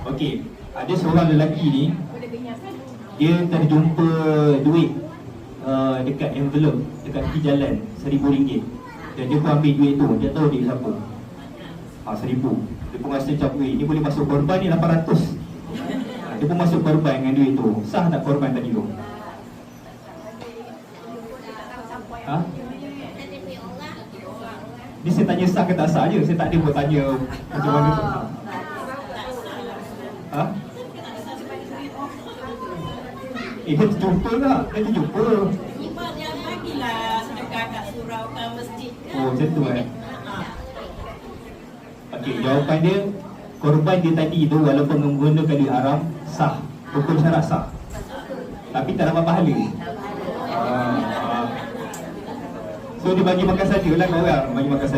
Okey, ada seorang lelaki ni, dia terjumpa duit dekat envelope, dekat tepi jalan, RM1,000. Dan dia pun ambil duit tu, dia tahu dia siapa. RM1,000. Dia pun rasa macam, ni boleh masuk korban ni 800. Dia pun masuk korban dengan duit tu. Sah tak korban tadi tu? Ha? Ni saya tanya sah ke tak sah je, saya tak ada buat tanya macam mana tu. Ha? Dia terjumpa tak? Dia terjumpa. Imam yang bagilah sedekah kat surau ke masjid. Oh, macam tu Okey, jawapan dia, korban dia tadi tu walaupun menggunakan duit haram, sah. Hukum syarat sah. Tapi tak dapat pahala. So dia bagi makan saja lah kau orang, bagi makan saja.